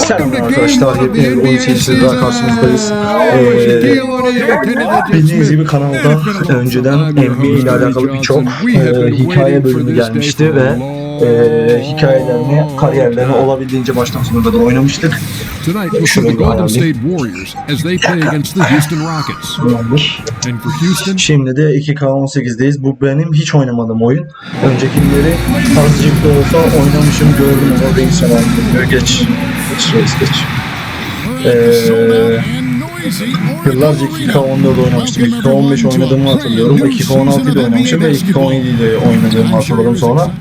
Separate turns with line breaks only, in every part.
Selamlar arkadaşlar, yepyeni bir oyun serisiyle daha karşınızdayız. Bildiğiniz gibi kanalda önceden NBA ile alakalı birçok hikaye bölümü gelmişti ve hikayelerini, kariyerlerini olabildiğince baştan sona kadar oynamıştık. Şurayı bir ayarlayayım. Şimdi de 2K18'deyiz. Bu benim hiç oynamadığım oyun. Öncekileri azıcık da olsa oynamışım, gördüm ama beni seven geç. Yıllarca 2K14'de oynamıştım. 2K15 oynadığımı hatırlıyorum. 2K16'da oynamışım ve 2K17'de oynadığımı hatırladım sonra.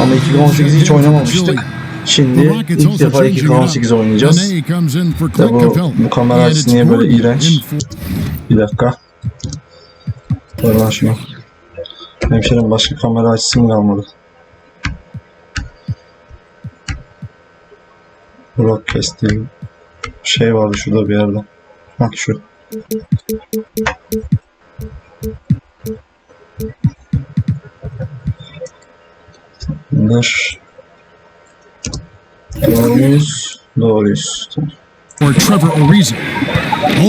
Ama 2K18'i hiç oynamamıştık. Şimdi ilk defa 2K18 oynayacağız. Bu kamera açısı niye böyle iğrenç? Bir dakika. Ver lan şunu. Hemşerim, başka kamera açısı mı kalmadı? Broadcast değil. Şey vardı şurada bir yerde. Bak şu. Bunlar. Doğruyuz.
Or Trevor Ariza.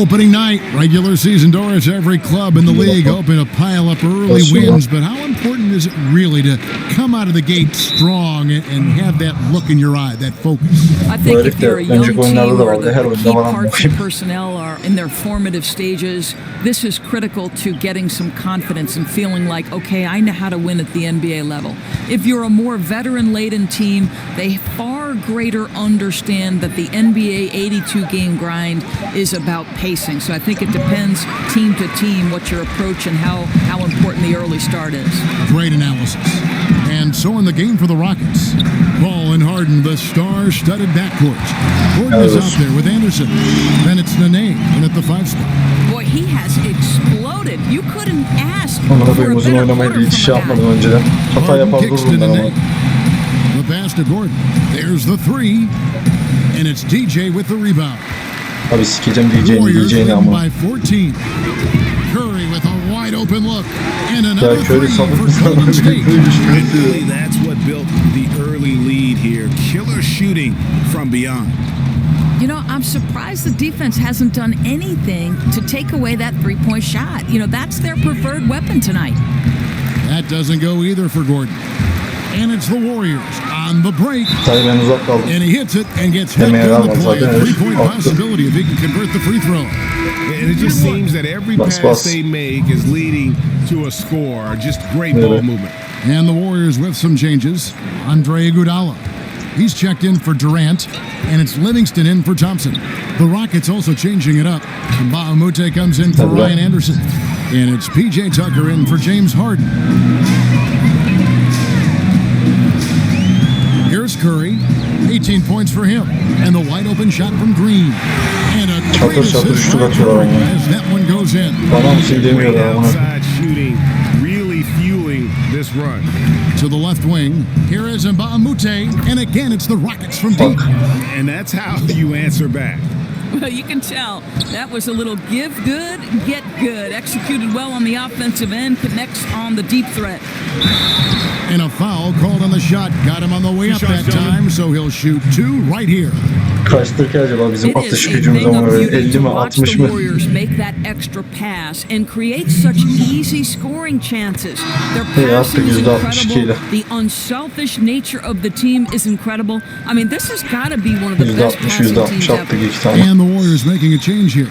Opening night, regular season doors, every club in the league hoping to pile up early wins, but how important is it really to come out of the gate strong and have that look in your eye, that focus?
I think if you're a young team where the key parts of personnel are in their formative stages, this is critical to getting some confidence and feeling like, okay, I know how to win at the NBA level. If you're a more veteran-laden team, they far greater understand that the NBA 82-game grind is about pacing. So I think it depends team to team what your approach and how important the early start is.
Great analysis. And so in the game for the Rockets, Paul and Harden, the star-studded backcourt. Gordon is out there with Anderson. Then it's Nene in at the 5 spot.
Boy, he has exploded. You couldn't ask for a better
oynamayı yapmadım önceden. Hata yapar dururum ben ama.
The pass to Gordon. There's the 3. And it's DJ with the rebound.
Abi sikeceğim DJ'ni ama.
By 14. Curry with a wide open look. And another 3 for Golden State.
That's what built the early lead here. Killer shooting from beyond.
You know, I'm surprised the defense hasn't done anything to take away that three-point shot. You know, that's their preferred weapon tonight.
That doesn't go either for Gordon. And it's the Warriors on the break. And he hits it and gets hit on the play. A three-point possibility if he can convert the free throw.
And it just seems that every pass they make is leading to a score. Just great ball movement.
And the Warriors with some changes. Andre Iguodala. He's checked in for Durant, and it's Livingston in for Thompson. The Rockets also changing it up. Bahamute comes in for Ryan Anderson. And it's P.J. Tucker in for James Harden. Here's Curry, 18 points for him. And the wide open shot from Green. And a great assist as that one goes in.
Great outside shooting, really fueling this run.
To the left wing, here is Bahamute, and again it's the Rockets from deep.
And that's how you answer back.
Well, you can tell that was a little give good, get good. Executed well on the offensive end, connects on the deep threat.
And a foul called on the shot. Got him on the way up that time, so he'll shoot 2 right here.
Kaçtır ki acaba bizim atış gücümüz ama 50 mi 60 mı?
Warriors make that extra pass and create such easy scoring chances. Their passing is incredible. The unselfish nature of the team is incredible. I mean, this has got to be one of the best passing teams ever.
And the Warriors making a change here.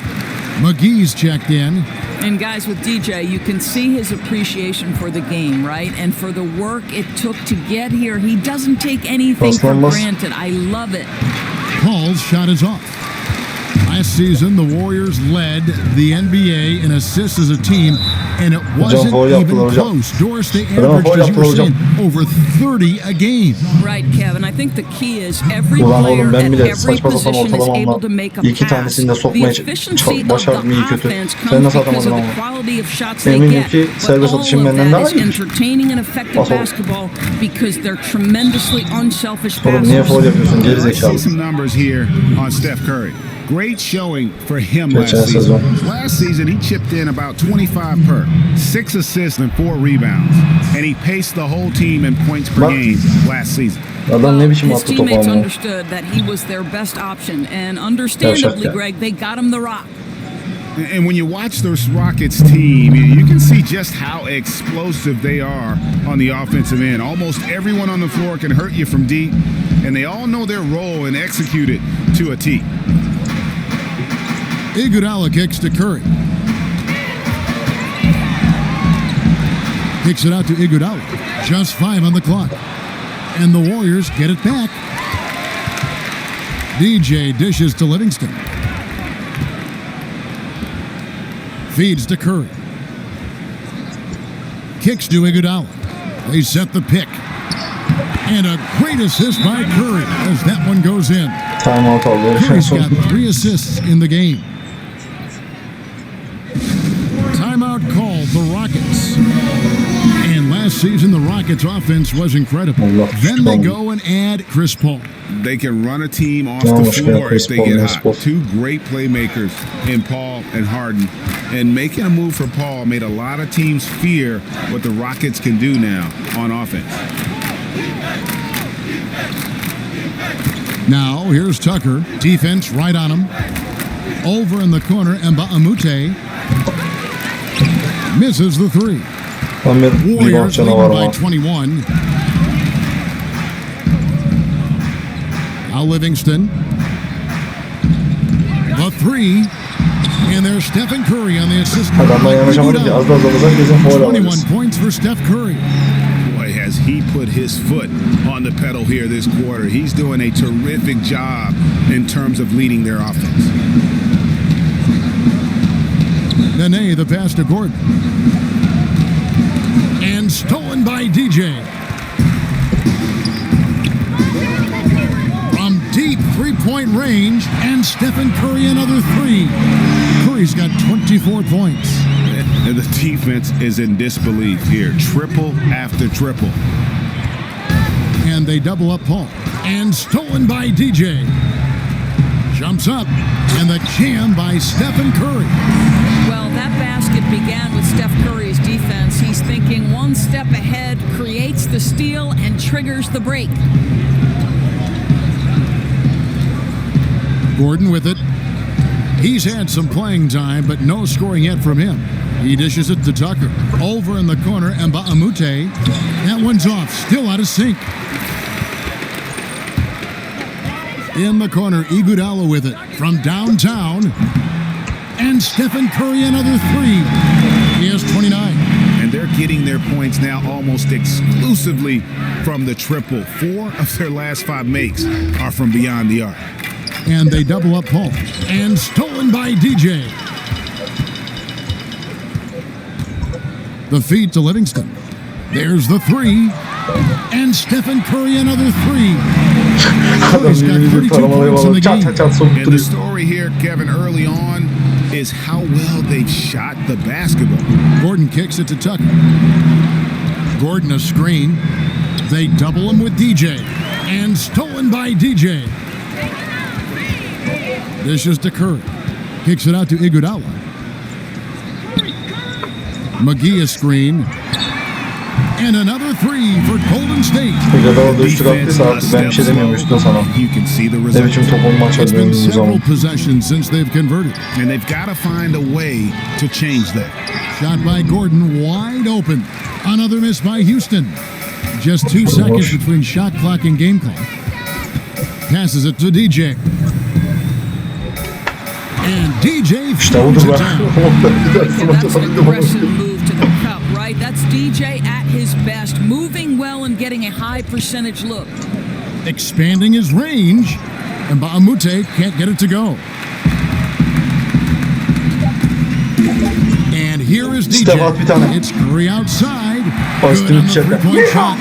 McGee's checked in.
And guys, with DJ, you can see his appreciation for the game, right? And for the work it took to get here. He doesn't take anything for granted. I love it.
Paul's shot is off. Last season, the Warriors led the NBA in assists as a team, and it wasn't even close. Doris, they averaged, as you were saying, over 30 a game.
Right, Kevin. I think the key is every player at every position is able to make a pass. The efficiency of the offense comes because of the quality of shots they get. But all of that is entertaining and effective basketball because they're tremendously unselfish passers.
Let's see some numbers here on Steph Curry. Great showing for him last season. Last season, he chipped in about 25 per, 6 assists and 4 rebounds, and he paced the whole team in points per game last season.
Adam ne biçim
His
attı topu
teammates
ama.
understood that he was their best option, and understandably,
Gerçekten.
Greg, they got him the rock.
And when you watch this Rockets team, you can see just how explosive they are on the offensive end. Almost everyone on the floor can hurt you from deep, and they all know their role and execute it to a T.
Iguodala kicks to Curry. Kicks it out to Iguodala. Just 5 on the clock. And the Warriors get it back. DJ dishes to Livingston. Feeds to Curry. Kicks to Iguodala. They set the pick. And a great assist by Curry as that one goes in.
Timeout aldı.
Curry's got 3 assists in the game. Timeout called the Rockets. And last season, the Rockets' offense was incredible. Then they go and add Chris Paul.
They can run a team off
No,
the floor if they get
Chris Paul.
hot. 2 great playmakers in Paul and Harden. And making a move for Paul made a lot of teams fear what the Rockets can do now on offense.
Now, here's Tucker. Defense right on him. Over in the corner, Mbamute misses the 3.
Tam bir rebound
Warriors
canavarı
leading by
var.
21. Now Livingston. The 3. And there's Stephen Curry on the assist.
Adamla yanaşamadık ya. Az da azalırsak kesin foul
21
alırız.
points for Steph Curry.
Boy, has he put his foot on the pedal here this quarter. He's doing a terrific job in terms of leading their offense.
Nene, the pass to Gordon. And stolen by DJ. From deep three-point range, and Stephen Curry another 3. Curry's got 24 points.
And the defense is in disbelief here. Triple after triple.
And they double up Paul. And stolen by DJ. Jumps up, and the jam by Stephen Curry.
Well, that basket began with Steph Curry's defense. He's thinking one step ahead, creates the steal, and triggers the break.
Gordon with it. He's had some playing time, but no scoring yet from him. He dishes it to Tucker. Over in the corner, Mbamute. That one's off, still out of sync. In the corner, Iguodala with it from downtown. And Stephen Curry another 3. He has 29.
And they're getting their points now almost exclusively from the triple. 4 of their last 5 makes are from beyond the arc.
And they double up Paul. And stolen by DJ. The feed to Livingston. There's the 3. And Stephen Curry another 3. Curry's got 32 points in the
Çat
game.
çat çat sokup
And the
duruyor.
story here, Kevin, early on is how well they've shot the basketball.
Gordon kicks it to Tucker. Gordon a screen. They double him with DJ. And stolen by DJ. Dishes to Curry. Kicks it out to Iguodala. McGee a screen. And another 3 for Golden State.
Iguodala da üstü attıysa artık ben bir şey demiyorum üstüne sana.
You can see the
Ne
result.
biçim top olma
It's been
açabiliyoruz bu
several
zaman.
possessions since they've converted.
And they've got to find a way to change that.
Shot by Gordon, wide open. Another miss by Houston. Just 2 seconds between shot clock and game clock. Passes it to DJ. And DJ
İşte
throws
budur
it
be.
down.
That's an aggressive move to the cup, right? That's DJ at his best, moving well and getting a high percentage look.
Expanding his range. And Mbamute can't get it to go. And here is
Step out bir
DJ.
tane.
It's Curry outside.
Bastı
Good on the
içeride.
three-point shot.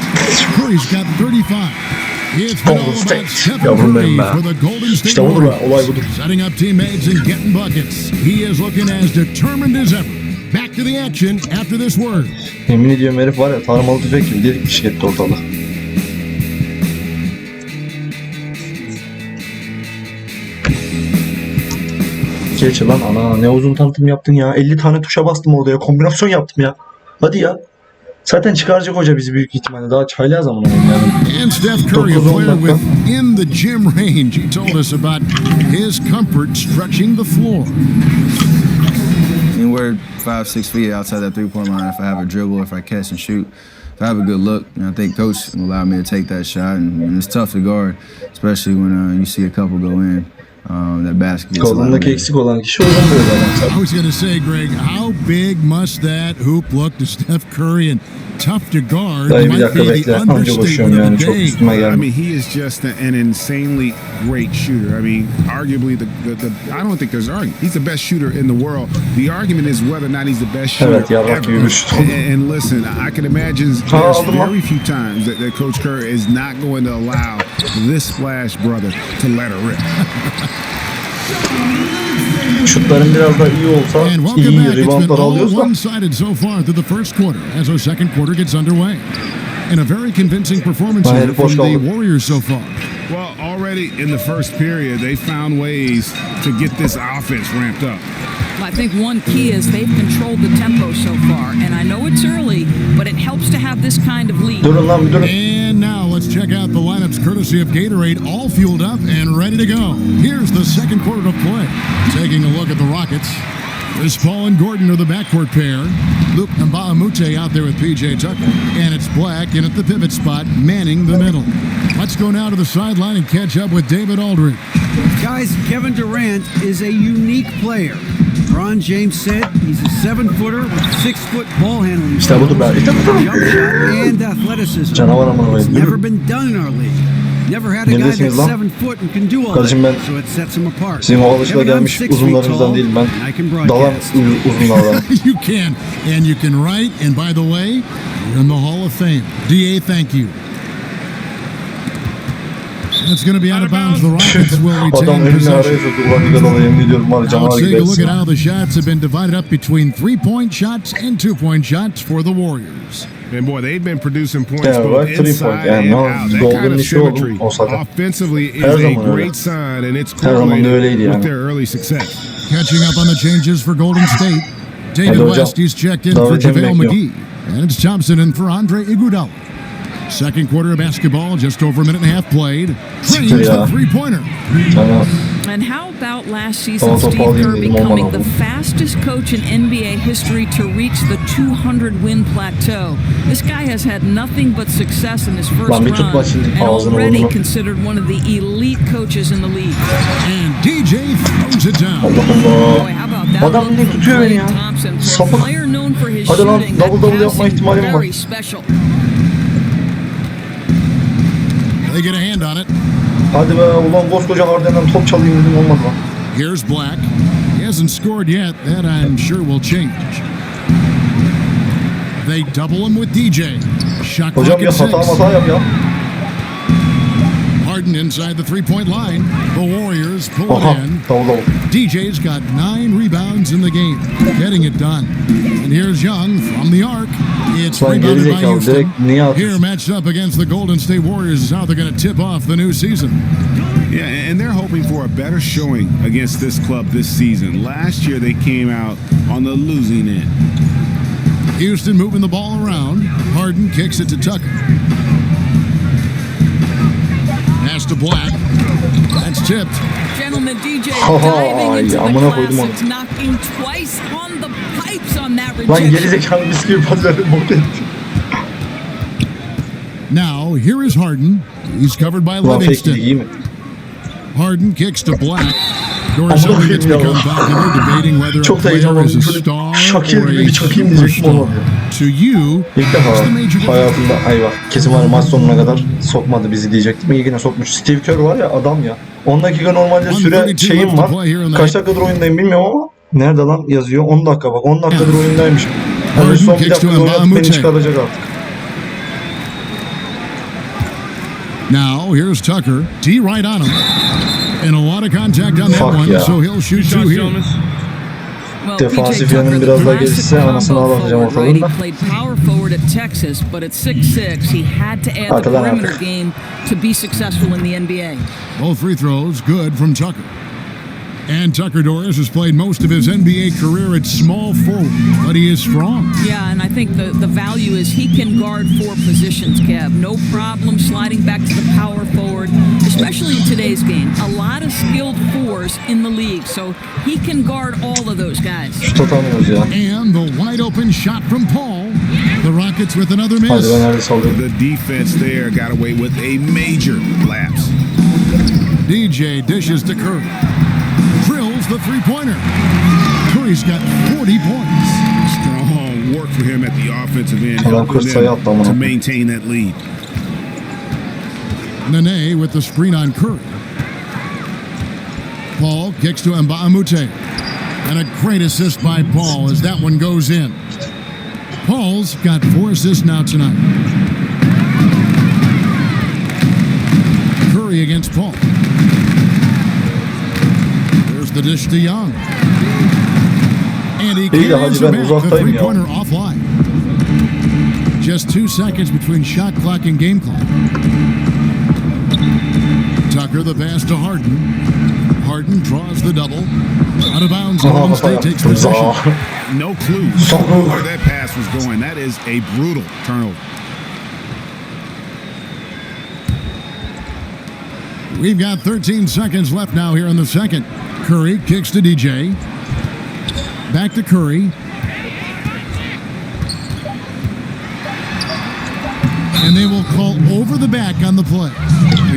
Curry's got 35. It's been all
Golden
about
State.
Stephen
Yavrum
Curry
benim be.
for the Golden State
İşte budur be.
Warriors.
Olay budur.
Setting up teammates and getting buckets. He is looking as determined as ever. Back to the action after this word.
Yemin ediyorum herif var ya tarımalı tüfek gibi delik dişik etti ortalığı. Geç lan ana ne uzun tanıtım yaptın ya. 50 tane tuşa bastım orada ya. Kombinasyon yaptım ya. Hadi ya. Zaten çıkaracak hoca bizi büyük ihtimalle. Daha çaylı zaman yani.
And Steph Curry, a player within the gym range, he told us about his comfort stretching the floor.
And we're 5-6 feet outside that three-point line. If I have a dribble, if I catch and shoot, if I have a good look, I think coach will allow me to take that shot. And it's tough to guard, especially when you see a couple go in. That basket gets a lot
Kolundaki eksik olan kişi oradan böyle adam.
I was going to say, Greg, how big must that hoop look to Steph Curry, and tough to guard
Dayı bir
might
dakika
be the
bekle. Anca
understatement
koşuyorum
of
yani.
the
Çok
day.
üstüme
I
gelme.
mean, he is just an insanely great shooter. I mean, arguably I don't think there's argument. He's the best shooter in the world. The argument is whether or not he's the best shooter
Evet, yarrak gibi bir şut.
And listen, I can imagine there's very few times that Coach Kerr is not going to allow this splash brother to let her rip.
Şutların biraz daha iyi olsa,
And welcome
iyi
back. It's been
reboundlar
all
alıyorsa.
one-sided so far through the first quarter as our second quarter gets underway. And a very convincing performance here from the Warriors so far.
Well, already in the first period, they found ways to get this offense ramped up.
I think one key is they've controlled the tempo so far, and I know it's early, but it helps to have this kind of lead.
Durun lan bir durun.
And now let's check out the lineups courtesy of Gatorade, all fueled up and ready to go. Here's the second quarter of play. Taking a look at the Rockets. Chris Paul and Gordon are the backcourt pair. Luke Mbamute out there with PJ Tucker. And it's Black in at the pivot spot, manning the middle. Let's go now to the sideline and catch up with David Aldridge.
Guys, Kevin Durant is a unique player. LeBron James said he's a 7-footer with 6-foot ball handling.
İşte budur be. İşte budur.
Jump shot and athleticism.
Canavar amına
It's
koyayım.
never been done in our league. Never had a guy
Neredesiniz
that's
lan?
7 foot and can do all
Kardeşim
that,
ben
so it sets him apart.
sizin o alışıla
Kevin, I'm
gelmiş
6 feet
uzunlarınızdan
tall,
değilim
and I
ben.
can
Dalan
broadcast.
uzunlardan.
You can, and you can write, and by the way, you're in the Hall of Fame. DA, thank you. And it's going to be out of bounds. The Rockets will
Adam
retain
önüne araya
possession.
soktu. Ulan bir kadar yemin ediyorum var ya,
Now
canavar
let's
gibi
take a look
etsin.
at how the shots have been divided up between 3-point shots and 2-point shots for the Warriors.
And boy, they've been producing points
Yeah,
both
right, 3
inside
point. Yeah,
and
no,
out. That
golden
kind of
issue
symmetry
olsa da.
offensively is
Her
a
zaman öyle.
great sign, and it's
Her zaman da
correlated
öyleydi
with
yani.
their early success.
Catching up on the changes for Golden State. David
Hadi hocam.
West, he's checked in for
Davetimi
JaVale
bekliyorum.
McGee. And it's Thompson in for Andre Iguodala. Second quarter of basketball, just over a minute and a half played. Trains
ya.
the three-pointer.
Tamam.
And how about last season,
Tamam,
Steve
topu
Kerr
alayım dedim,
becoming
olmadı.
the fastest coach in NBA history to reach the 200-win plateau? This guy has had nothing but success in his first
Lan bir tutma
run,
şimdi
and
ağzını
already
burnunu.
considered one of the elite coaches in the league.
And DJ throws it down.
Allah Allah.
Boy, how about that
Adam
look
beni
from
tutuyor beni
Klay
ya.
Thompson, for a
Sapık.
player known for his
Hadi lan,
shooting,
double
that
double yapma
passing
ihtimalim var.
very special.
They get a hand on it.
Hadi be ulan koskoca Harden'den top çalayım dedim olmadı lan.
Here's Black. He hasn't scored yet. That I'm sure will change. They double him with DJ. Shot
Hocam
clock
ya
at
hata
6.
yap ya.
Harden inside the three-point line. The Warriors pull
Aha
it in.
davul davul.
DJ's got 9 rebounds in the game, getting it done. And here's Young from the arc. It's
Lan
rebounded by
gerizekalı
Houston.
direkt niye
Here
atıyorsun?
matched up against the Golden State Warriors is how they're going to tip off the new season.
Yeah, and they're hoping for a better showing against this club this season. Last year, they came out on the losing end.
Houston moving the ball around. Harden kicks it to Tucker. Pass to Black. That's tipped.
Gentlemen, DJ
Oh,
diving into
ya,
the
amına koydum onu.
classics, knocking twice on the pipes on that
Lan
rejection.
gerizekalı mis gibi pas verdim bok etti.
Now, here is Harden. He's covered by
Lan fake
Livingston.
iyi mi?
Harden kicks to Black. Dorsey gets to come back, and they're debating whether a
Çok da
player is a
heyecanlandım.
star
Şakir
or
gibi
a
bir çakayım diyecektim
superstar.
olmadı.
To you,
İlk defa
what's the major difference?
hayatımda ay bak kesin var ya, maç sonuna kadar sokmadı bizi diyecektim. İyi yine sokmuş. Steve Kerr var ya adam ya. 10 dakika normalde süre şeyim var. Kaç dakikadır oyundayım bilmiyorum ama nerede lan yazıyor 10 dakika bak 10 dakikadır oyundaymışım. Yani son bir dakika oynatıp beni çıkaracak artık.
Now, here's Tucker. D right on him. And a lot of contact on that
Fuck
one,
yeah.
so he'll shoot two here.
Well,
Defansif
PJ
yönüm
Tucker,
biraz
the
daha
classic
gelişse anasını
combo
ağlatacağım
forward, right?
ortadan
He
da.
played power forward at Texas, but at 6'6", he had to add the
Arkadan
perimeter
artık.
game to be successful in the NBA.
Both free throws good from Tucker. And Tucker Doris has played most of his NBA career at small forward, but he is strong.
Yeah, and I think the value is he can guard 4 positions, Kev. No problem sliding back to the power forward, especially in today's game. A lot of skilled 4s in the league, so he can guard all of those guys.
Şut atamıyoruz ya.
And the wide open shot from Paul. The Rockets with another
Hadi
miss.
ben neredeyse alıyorum.
The defense there got away with a major lapse.
DJ dishes to Curry. Drills the three-pointer. Curry's got 40 points.
Strong work for him at the offensive end,
Adam
helping
40 sayı attı
them
amına.
to maintain that lead.
Nene with the screen on Curry. Paul kicks to Mbamute. And a great assist by Paul as that one goes in. Paul's got 4 assists now tonight. Curry against Paul. There's the dish to Young. And he
İyi de hadi
carries
ben
it back, the
uzaktayım ya.
three-pointer offline. Just 2 seconds between shot clock and game clock. Tucker the pass to Harden. Harden draws the double. Out of bounds, Golden State takes possession.
No clue where that pass was going. That is a brutal turnover.
We've got 13 seconds left now here in the second. Curry kicks to DJ. Back to Curry. And they will call over the back on the play.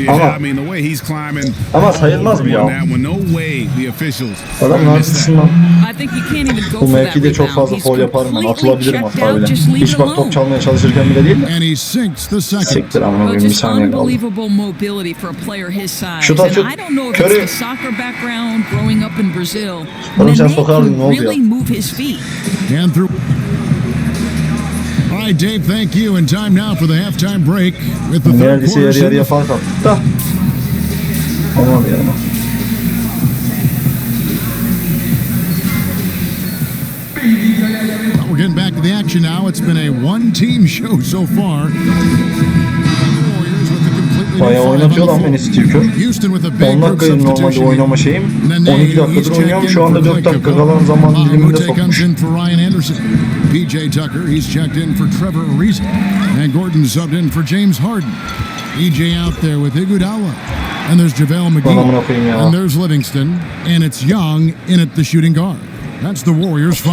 Yeah, I mean, the way he's climbing.
Ama sayılmaz mı ya?
On that one, no way the officials.
Adamın arkasından.
I think you can't even go
Bu
for that
mevkide çok
rebound.
fazla
He's
foul yaparım ben.
completely
Atılabilirim
checked
hatta
out.
bile.
Just leave
Hiç
it
bak
alone.
top çalmaya çalışırken bile değil de.
And he sinks the second.
Siktir amına
Well,
koyayım, bir
just
saniye kaldı.
unbelievable mobility for a player his size.
Şut
And
atıyor.
I don't know if
Curry.
it's the soccer background, growing up in Brazil.
Oğlum sen
Nene
sokardın,
can
ne oldu ya?
really move his feet.
And through. All right, Dave, thank you. And time now for the halftime break with the third
Neredeyse yarı
quarter.
yarıya fark attık da. Olmadı ya.
We're getting back to the action now. It's been a one-team show so far. The Warriors with a completely new
Bayağı
five
oynatıyor
on
lan
the
beni
floor.
Steve Kerr.
Houston with a
10
big group
dakikaydı normalde
substitution.
oynama şeyim.
Nene,
12
he's
dakikadır oynuyorum.
checked
Şu
in
anda
for
4 dakika
Click.
kalan zaman diliminde
Mute comes
sokmuş.
in for Ryan Anderson. PJ Tucker, he's checked in for Trevor Ariza. And Gordon subbed in for James Harden. EJ out there with Iguodala. And there's JaVale
Amına koyayım ya.
McGee. And there's Livingston. And it's Young in at the shooting guard. That's the Warriors 5.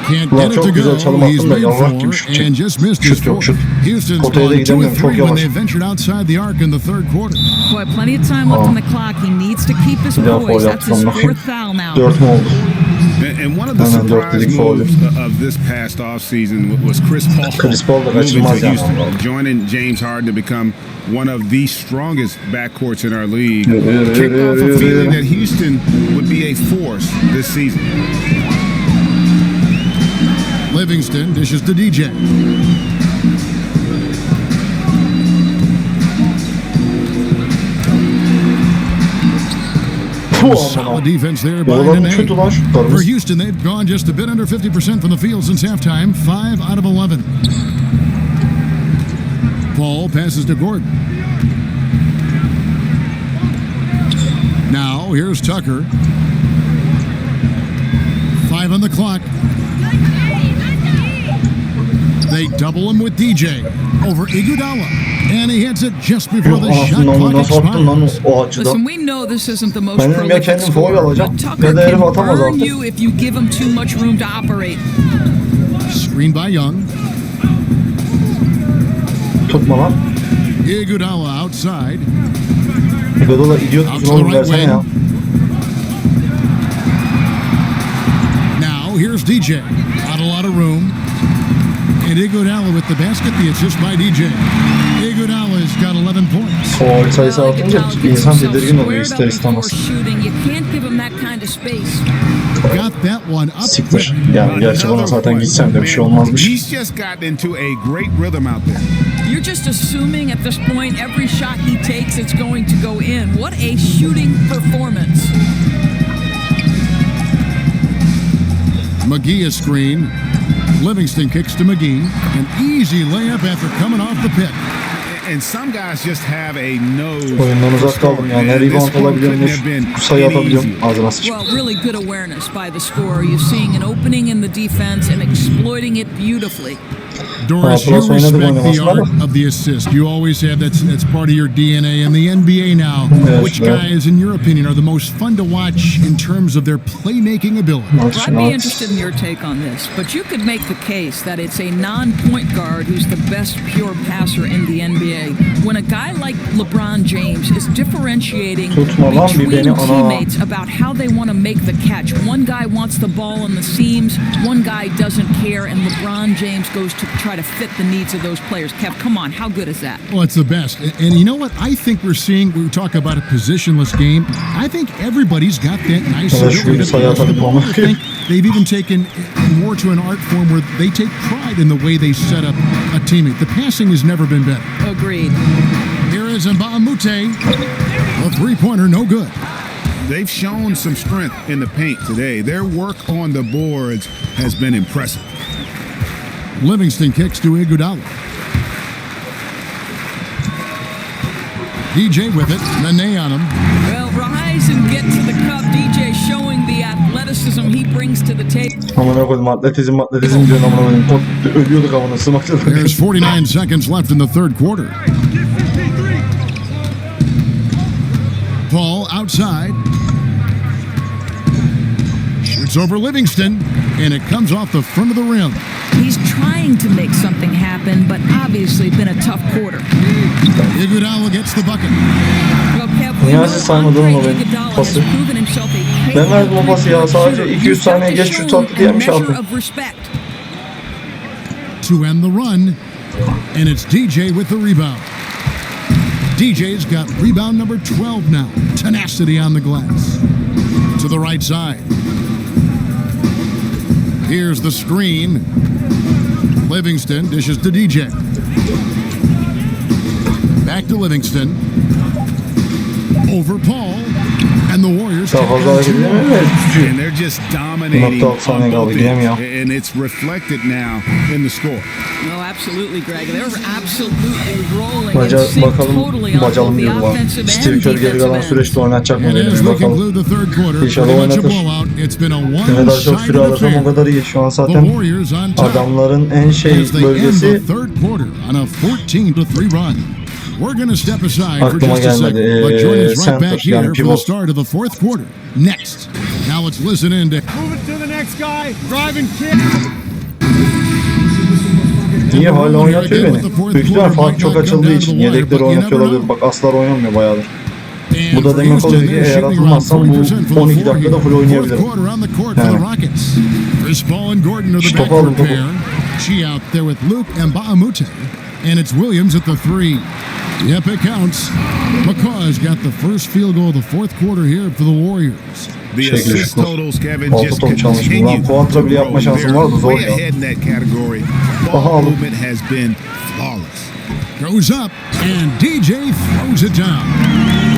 Can't
Ulan
get it
çok
to
güzel
go.
çalım
He's
attım da
made
yavrak gibi
four
şut
and just missed his
Şut yok
fourth.
şut.
Houston's
Potaya da
gone 2
gidemiyorum,
of
çok
3 when
yavaş.
they ventured outside the arc in the third quarter.
Boy, plenty of time left on the clock. He needs to keep his
Bir daha
poise.
foul
That's his
yaptım.
4th foul now.
4 mu oldu?
And one of the
Hemen dört
surprise
dedik foul.
moves of this past offseason was Chris Paul.
Chris Paul da
moving
kaçırmaz
to
yani.
Houston, joining James Harden to become one of the strongest backcourts in our league.
Yürü,
Kicked
yürü,
off
yürü,
a feeling
yürü.
that Houston would be a force this season.
Livingston dishes to DJ. Solid defense there by
Oğlanın
Nene.
kötü lan
For
şutlarımız.
Houston, they've gone just a bit under 50% from the field since halftime, 5 out of 11. Paul passes to Gordon. Now, here's Tucker. 5 on the clock. They double him with DJ over Iguodala. And he hits it just before
Yok
the shot
anasını onu
clock
nasıl attın lan
expires.
o açıdan?
Listen, we know this isn't the most
Ben dedim ya
prolific
kendim foul
scorer,
alacağım
but
ya
Tucker
da herif
can
atamaz
burn
artık.
you if you give him too much room to operate.
Screen by Young.
Tutma lan.
Iguodala outside.
Iguodala idiot
Out
musun
to the
oğlum
right
versene
wing.
ya.
Now here's DJ. Not a lot of room. And Iguodala with the basket, the assist by DJ. Iguodala's got 11 points.
Foul sayısı artınca insan tedirgin oluyor ister
Before
istemez.
shooting, you can't give him that kind of space.
Got that one up
Siktir.
quick.
Yani gerçi bana zaten gitsem de bir şey olmazmış.
He's just gotten into a great rhythm out there.
You're just assuming at this point every shot he takes it's going to go in. What a shooting performance.
McGee a screen. Livingston kicks to McGee. An easy layup after coming off the pick.
And some guys just have a nose.
Oyundan uzak kaldım yani. Ne rebound olabiliyorum, ne sayı atabiliyorum. Ağzına sıçıp.
Well, really good awareness by the scorer. You're seeing an opening in the defense and exploiting it beautifully.
Doris, you respect the art of the assist. You always have that's part of your DNA. In the NBA now, which guys, in your opinion, are the most fun to watch in terms of their playmaking ability?
I'd be interested in your take on this, but you could make the case that it's a non-point guard who's the best pure passer in the NBA. When a guy like LeBron James is differentiating between teammates about how they want to make the catch. One guy wants the ball on the seams, one guy doesn't care, and LeBron James goes to try to fit the needs of those players. Kev, come on, how good is that?
Well, it's the best. And you know what? I think we talk about a positionless game. I think everybody's got that nice ability to pass the ball. I think they've even taken more to an art form where they take pride in the way they set up a teammate. The passing has never been better.
Agreed.
Here is Mbamute. A three-pointer, no good.
They've shown some strength in the paint today. Their work on the boards has been impressive.
Livingston kicks to Iguodala. DJ with it. Nene on him.
Well, rise and get to the cup. DJ showing the athleticism he brings to the table.
Amına koydum, atletizm diyorum amına koydum. Ölüyorduk amına sığmakta.
There's 49 seconds left in the third quarter. Paul outside. Shoots over Livingston, and it comes off the front of the rim.
He's trying to make something happen, but obviously been a tough quarter.
Iguodala gets the bucket.
Well, Kev, we
Ya
know
siz saymadın
Andre
mı benim
Iguodala has
pası?
proven himself a
Ben verdim o pası ya, sadece
shooter.
200 saniye geç şut attı diye mi şey
Measure
yaptım?
of respect.
To end the run, and it's DJ with the rebound. DJ's got rebound number 12 now. Tenacity on the glass. To the right side. Here's the screen. Livingston dishes to DJ. Back to Livingston. Over Paul. And the Warriors
Daha fazla hareket edemiyor.
And they're just dominating on both ends. And it's reflected now in the score.
No, absolutely, Greg. They're absolutely rolling.
Bakalım diyorum bana. Steve Kerr geri kalan süreçte oynatacak mı benim, bakalım. İnşallah oynatır. Ne kadar çok süre alırsam o kadar iyi. Şu an zaten adamların en bölgesi aklıma gelmedi. Center yani pivot.
Next. Now let's listen in to move it to the next guy. Drive and kick.
Niye hala oynatıyor beni? Büyük ihtimal fark çok açıldığı için yedekleri oynatıyor olabilir. Bak aslar oynamıyor bayağıdır. Bu da demek oluyor ki eğer atılmazsam bu 12 dakikada full oynayabilirim. Yani. Şu topu aldım topu.
She out there with Luke and Mbamute. And it's Williams at the three. Yep, it counts. McCaw's got the first field goal of the fourth quarter here for the Warriors.
The assist totals, Kevin, just
top çalmış.
continue
Ulan Fuat'la bile yapma şansım vardı, zor
way
ya.
ahead in that category. Ball movement has been flawless.
Goes up, and DJ throws it down.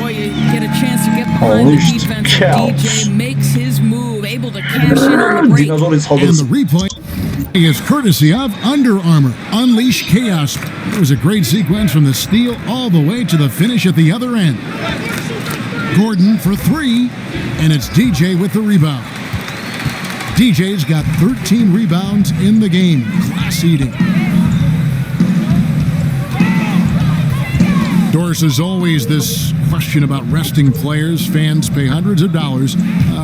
Boy, you get a chance to get behind the defense. DJ makes his move, able to cash in on the break.
And the replay is courtesy of Under Armour. Unleash chaos. It was a great sequence from the steal all the way to the finish at the other end. Gordon for three, and it's DJ with the rebound. DJ's got 13 rebounds in the game. Class eating. Doris, as always, this question about resting players. Fans pay hundreds of dollars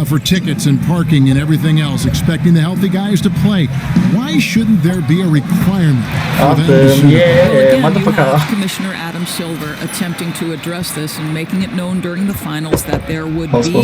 for tickets and parking and everything else, expecting the healthy guys to play. Why shouldn't there be a requirement for them to shoot?
Well, again, you have Commissioner Adam Silver attempting to address this and making it known during the finals that there would be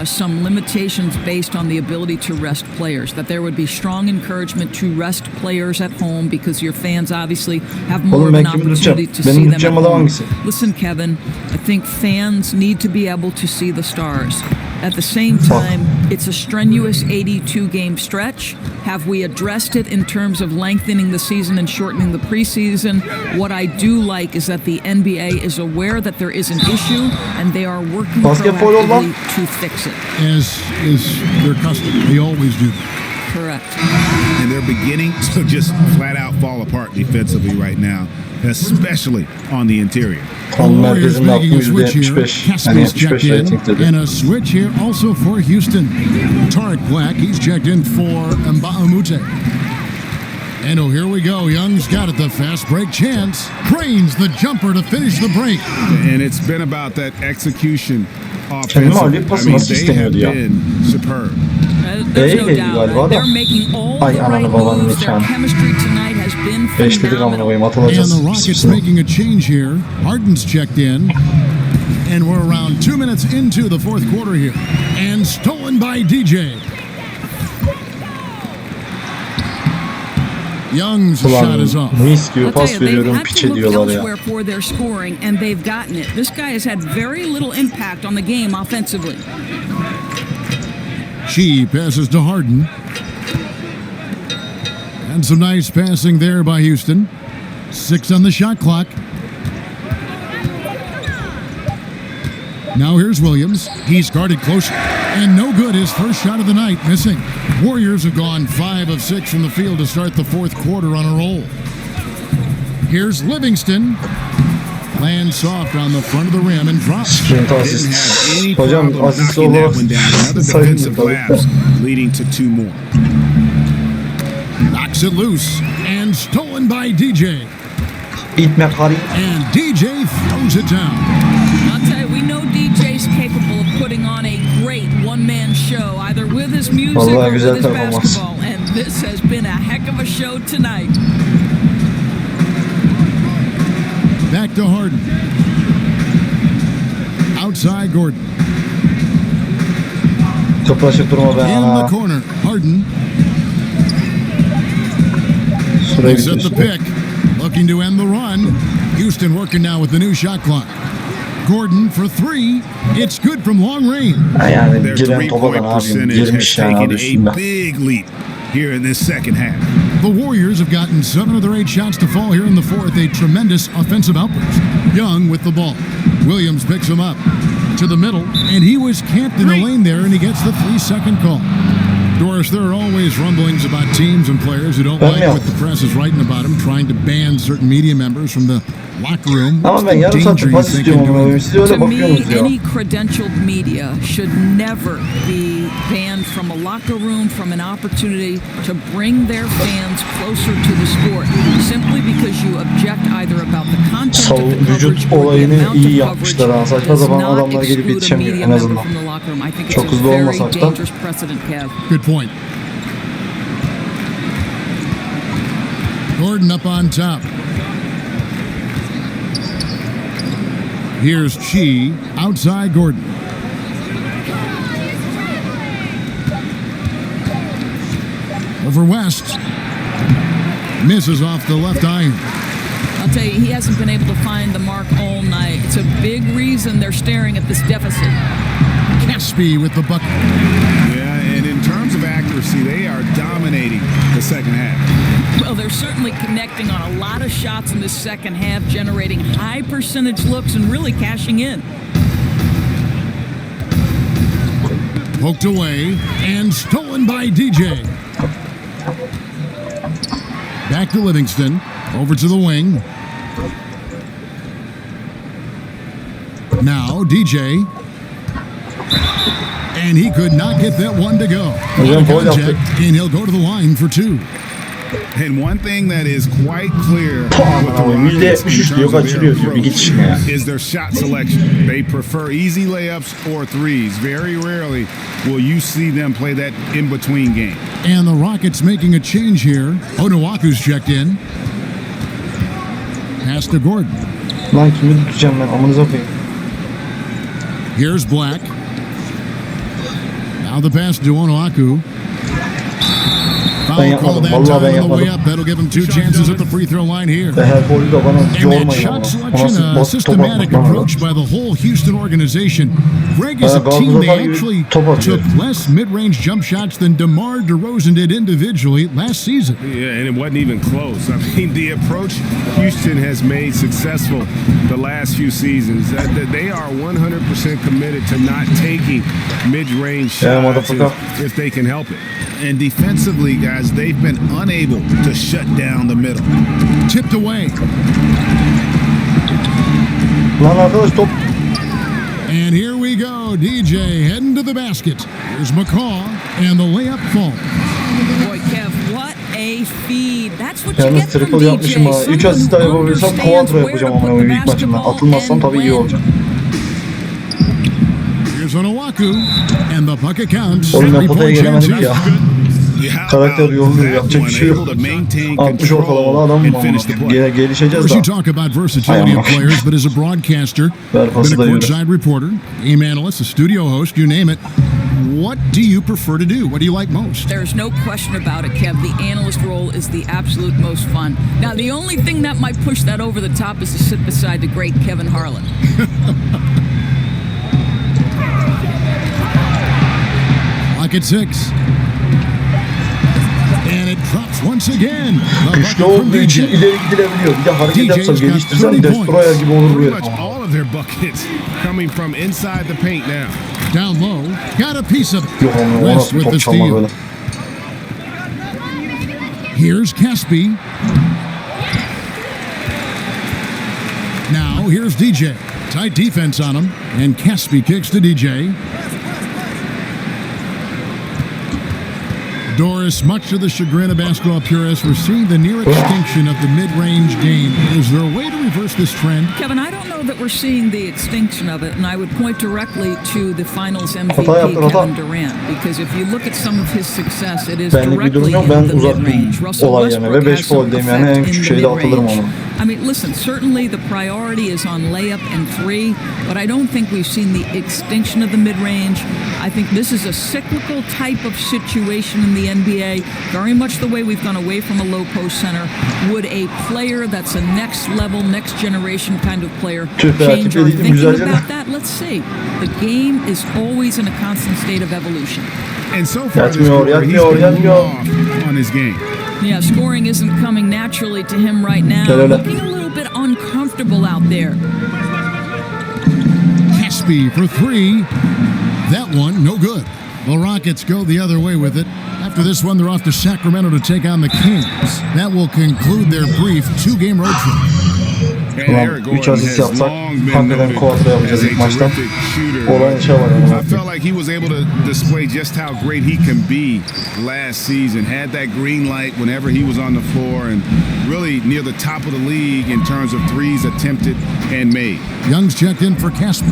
some limitations based on the ability to rest players, that there would be strong encouragement to rest players at home because your fans obviously have more of an opportunity to see them at home. Listen, Kevin, I think fans need to be able to see the stars. At the same time, it's a strenuous 82-game stretch. Have we addressed it in terms of lengthening the season and shortening the preseason? What I do like is that the NBA is aware that there is an issue and they are working proactively to fix it.
As is their custom. They always do that.
Correct.
and they're beginning to just flat out fall apart defensively right now, especially on the interior.
The Warriors making a switch here. Caspi's checked in, and a switch here also for Houston. Tarek Black, he's checked in for Mbamute. And oh, here we go. Young's got it, the fast break chance. Cranes the jumper to finish the break.
And it's been about that execution
Kendimi
offensive.
mağlup pası nasıl
they have
istemiyordu ya?
been superb.
There's no
Galiba
doubt.
da.
They're making all
Ay
the
ananı
right
babanı
moves. Their
mekan.
chemistry tonight has been
Beşledik amına
phenomenal.
koyayım
And
atılacağız.
the Rockets making a change here. Harden's checked in. And we're around 2 minutes into the fourth quarter here. And stolen by DJ. Young's shot is off.
Mis gibi
I'll tell
pas
you, they've
veriyorum
had to
piçe
look
diyorlar ya.
elsewhere for their scoring, and they've gotten it. This guy has had very little impact on the game offensively.
She passes to Harden. And some nice passing there by Houston. 6 on the shot clock. Now here's Williams. He's guarded close. And no good. His first shot of the night missing. Warriors have gone 5 of 6 from the field to start the fourth quarter on a roll. Here's Livingston. Lands soft on the front of the rim and drops.
Sprint
Didn't
asist.
have any
Hocam
problem
asist
knocking that
olarak
one down. Another
sayın
defensive
tabii.
lapse leading to 2 more.
Knocks it loose. And stolen by DJ.
İtme kari.
And DJ throws it down.
I'll tell you, we know DJ's capable of putting on a great one-man show, either with his music
Vallahi
or
güzel
with his
performans.
basketball. And this has been a heck of a show tonight.
Back to Harden. Outside Gordon.
Toplaşıp durma be
In the
ana.
corner. Harden.
Sıraya
They set the
gidiyor.
pick. Looking to end the run. Houston working now with the new shot clock. Gordon for 3. It's good from long range.
Yani
Their
giren topa da ne
three-point
yapayım?
percentage has
Girmiş yani
taken
abi
a
üstünden.
big leap here in this second half.
The Warriors have gotten 7 of their 8 shots to fall here in the fourth. A tremendous offensive outburst. Young with the ball. Williams picks him up to the middle, and he was camped in the lane there, and he gets the 3-second call. Doris, there are always rumblings about teams and players who don't like what the press is writing about them, trying to ban certain media members from the locker room. What's
Ama ben
the
yarım
danger
saattir
you
pas
think
istiyorum
in
ama
doing
siz öyle
To me,
bakıyorsunuz ya.
any credentialed media should never be banned from a locker room, from an opportunity to bring their fans closer to the sport, simply because you object either about the content of the
Vücut
coverage or the
olayını
amount
iyi
of coverage
yapmışlar ha. Saçma
does
sapan
not
adamlar gelip
exclude a
yetişemiyor
media
en
member
azından.
from the locker room. I think it's
Çok
a
hızlı
very
olmasak da.
dangerous precedent, Kev.
Good point. Gordon up on top. Here's Chi outside Gordon. Over West. Misses off the left iron.
I'll tell you, he hasn't been able to find the mark all night. It's a big reason they're staring at this deficit.
Caspi with the bucket.
Yeah, and in terms of accuracy, they are dominating the second half.
Well, they're certainly connecting on a lot of shots in this second half, generating high percentage looks and really cashing in.
Poked away and stolen by DJ. Back to Livingston. Over to the wing. Now DJ. And he could not get that one to go.
Hocam foul
Contact,
yaptı.
and he'll go to the line for 2.
And one thing that is quite clear with
Aman
the
Allah'ım,
Rockets in
%73 diyor,
terms of their
kaçırıyor diyor. Bir
approach
gidişine ya.
is their shot selection. They prefer easy layups or threes. Very rarely will you see them play that in-between game.
And the Rockets making a change here. Onuaku's checked in. Pass to Gordon.
Lan kimi tutacağım ben amanıza koyayım.
Here's Black. Now the pass to Onuaku. Foul call
yapmadım,
that
vallahi
time
ben
on the way
yapmadım.
up. That'll give him 2 chances at the free throw line here.
Her golü de bana
And that
yormayın ama.
shot
O
selection,
nasıl
a
bas top
systematic
atmak lan
approach by the whole Houston organization. Greg is a
Galatasaray
team. They
gibi
actually
top atıyor.
took less mid-range jump shots than DeMar DeRozan did individually last season.
Yeah, and it wasn't even close. I mean, the approach Houston has made successful the last few seasons, that they are 100% committed to not taking mid-range
Yeah,
shots
motherfucker.
if they can help it. And defensively, guys, guys, they've been unable to shut down the middle.
Tipped away.
Lan arkadaş top.
And here we go. DJ heading to the basket. Here's McCaw and the layup falls.
Boy, Kev, what a feed. That's what you
Yalnız
get from
triple
DJ.
yapmışım ha. 3 asist daha yapabilsem quadro yapacağım ama ilk maçımda. Atılmazsam tabii iyi olacak.
Here's Onuaku and the bucket counts.
Oğlum ben
3
potaya
point
gelemedim
chances.
ya. Karakter yoruluyor, yapacak bir şey yok. 60 ortalamalı adam mı ama? Gelişeceğiz
First, you
daha.
talk about versatility of players, but as a broadcaster, been a courtside reporter, game analyst, a studio host, you name it. What do you prefer to do? What do you like most?
There's no question about it, Kev. The analyst role is the absolute most fun. Now, the only thing that might push that over the top is to sit beside the great Kevin Harlan.
Clock at 6. And it drops once again. The
Güçlü
bucket from
olduğu için
DJ.
ileri gidilebiliyor. Bir de hareket yapsa, geliştirsen Destroyer gibi olur bu
Pretty
herif.
much all of their buckets coming from inside the paint now.
Down low, got a piece of it.
Yok oğlum, o
West
nasıl bir
with the
top çalma
steal.
böyle.
Here's Caspi. Now here's DJ. Tight defense on him, and Caspi kicks to DJ. Doris, much to the chagrin of basketball purists, we're seeing the near extinction of the mid-range game. Is there a way to reverse this trend?
Kevin, I don't know that we're seeing the extinction of it, and I would point directly to the Finals MVP,
Hata yaptın, hata.
Kevin Durant, because if you look at some of his success, it is
Benlik bir durum
directly
yok.
in
Ben
the
uzattım
mid-range. Russell
olay yerine
Westbrook
ve
has
5
some
gol diyeyim yani
effect
en
in
küçük
the
şeyi de atılırım
mid-range.
onu.
I mean, listen, certainly the priority is on layup and three, but I don't think we've seen the extinction of the mid-range. I think this is a cyclical type of situation in the NBA, very much the way we've gone away from a low post center. Would a player that's a next level, next generation kind of player
Tüh be,
change
rakip
our
dediğim
thinking
güzelce de.
about that? Let's see. The game is always in a constant state of evolution.
And so far this
Yatmıyor,
quarter, he's
yatmıyor,
been
yatmıyor.
off on his game.
Yeah, scoring isn't coming naturally to him right now.
Gel hele.
Looking a little bit uncomfortable out there.
Caspi for 3. That one, no good. The Rockets go the other way with it. After this one, they're off to Sacramento to take on the Kings. That will conclude their brief 2-game road trip.
And Eric
Ulan 3
Gordon
asist
has
yapsak
long been
hakikaten
noted
quadro yapacağız
as a
ilk maçtan.
terrific shooter.
Olan işe var
I
ama.
felt like he was able to display just how great he can be last season. Had that green light whenever he was on the floor and really near the top of the league in terms of threes attempted and made.
Young's checked in for Caspi.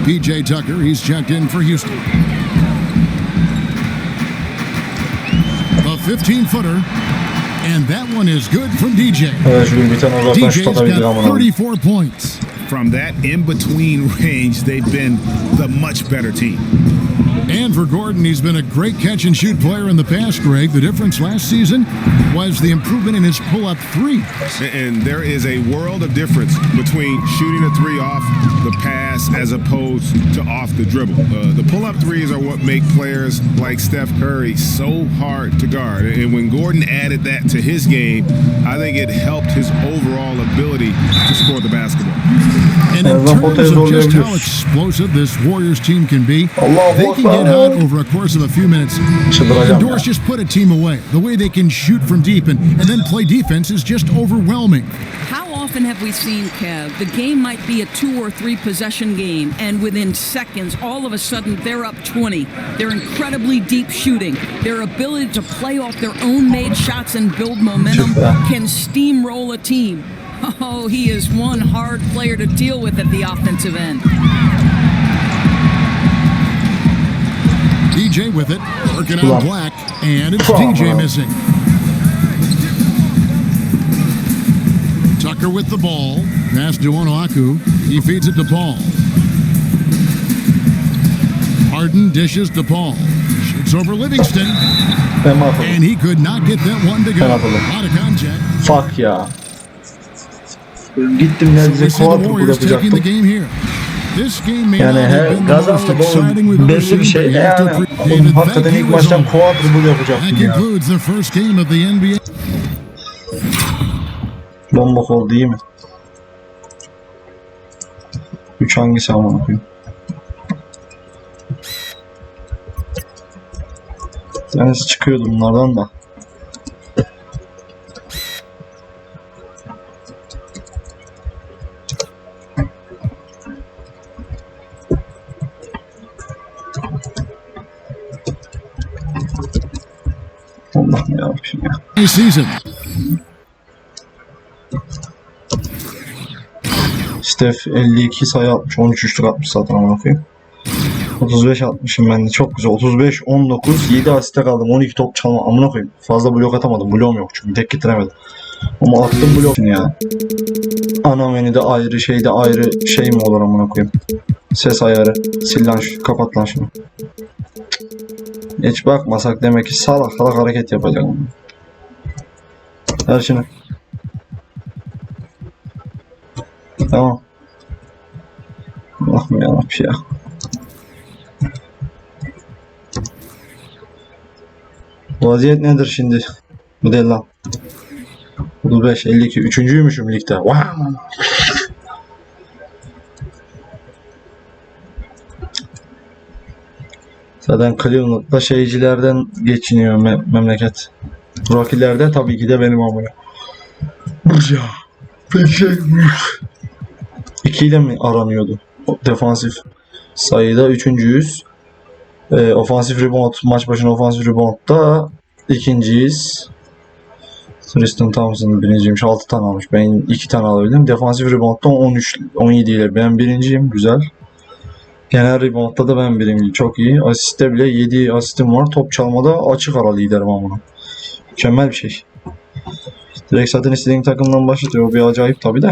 PJ Tucker, he's checked in for Houston. The 15-footer, and that one is good from DJ.
Evet şu gün bir tane uzaktan şut
DJ's
atabilir
got
ama.
34 points.
From that in-between range, they've been the much better team.
And for Gordon, he's been a great catch-and-shoot player in the past, Greg. The difference last season was the improvement in his pull-up threes.
And there is a world of difference between shooting a three off the pass as opposed to off the dribble. The pull-up threes are what make players like Steph Curry so hard to guard. And when Gordon added that to his game, I think it helped his overall ability to score the basketball.
And in terms of just how explosive this Warriors team can be, they can get hot over a course of a few minutes. And Doris just put a team away. The way they can shoot from deep and then play defense is just overwhelming.
How often have we seen, Kev, the game might be a 2 or 3 possession game, and within seconds, all of a sudden, they're up 20. They're incredibly deep shooting. Their ability to play off their own made shots and build momentum can steamroll a team. Oh, he is one hard player to deal with at the offensive end.
DJ with it, working on Black, and it's DJ missing. Tucker with the ball, pass to Onuaku, he feeds it to Paul. Harden dishes to Paul, shoots over Livingston, and he could not get that one to go. Out of contact.
Fuck ya. Gittim neredeyse quadruple yapacaktım. Yani her kazandı bu belli bir şey yani. Oğlum hakikaten ilk maçtan quadruple yapacaktım ya. Bomba oldu değil mi? 3 hangisi amına koyayım? Yani çıkıyordu bunlardan da. Allah'ım yarabbim ya.
season.
Steph 52 sayı atmış. 13 üçlük atmış zaten amına koyayım. 35 atmışım ben de. Çok güzel. 35, 19, 7 asiste kaldım. 12 top çalma. Amına koyayım. Fazla blok atamadım. Bloğum yok çünkü. Tek getiremedim. Ama attım blok ya. Ana menüde ayrı, şeyde ayrı şey mi olur amına koyayım. Ses ayarı. Sil lan şu. Kapat lan şunu. Hiç bakmasak demek ki salak salak hareket yapacağım. Ver şunu. Tamam. Allah'ım yarabbim ya. Vaziyet nedir şimdi? Bu değil lan. 35, 52. Üçüncüymüşüm ligde. Wow. Zaten Cleveland'da şeycilerden geçiniyor memleket. Rocky'lerde tabii ki de benim amına. Ya. Peki. 2 ile mi aranıyordu? Defansif sayıda üçüncüyüz. Ofansif rebound, maç başına ofansif rebound'da ikinciyiz. Tristan Thompson birinciymiş. 6 tane almış. Ben 2 tane alabildim. Defansif rebound'da 13, 17 ile ben birinciyim. Güzel. Genel rebound'da da ben birinciyim. Çok iyi. Asiste bile 7 asistim var. Top çalmada açık ara liderim ama. Mükemmel bir şey. Direkt zaten istediğin takımdan başlatıyor. O bir acayip tabi de.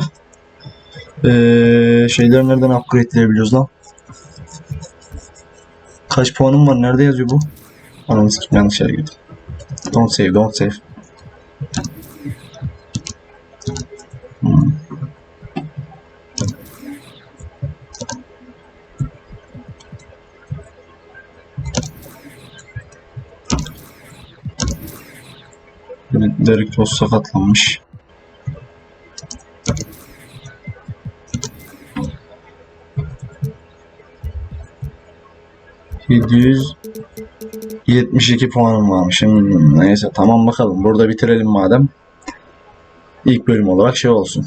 Şeyleri nereden upgrade'leyebiliyoruz lan? Kaç puanım var? Nerede yazıyor bu? Ananı sikeyim, yanlış yere girdim. Don't save, don't save. Derek Rose sakatlanmış. ...772 puanım varmış. Neyse tamam bakalım. Burada bitirelim madem. İlk bölüm olarak şey olsun.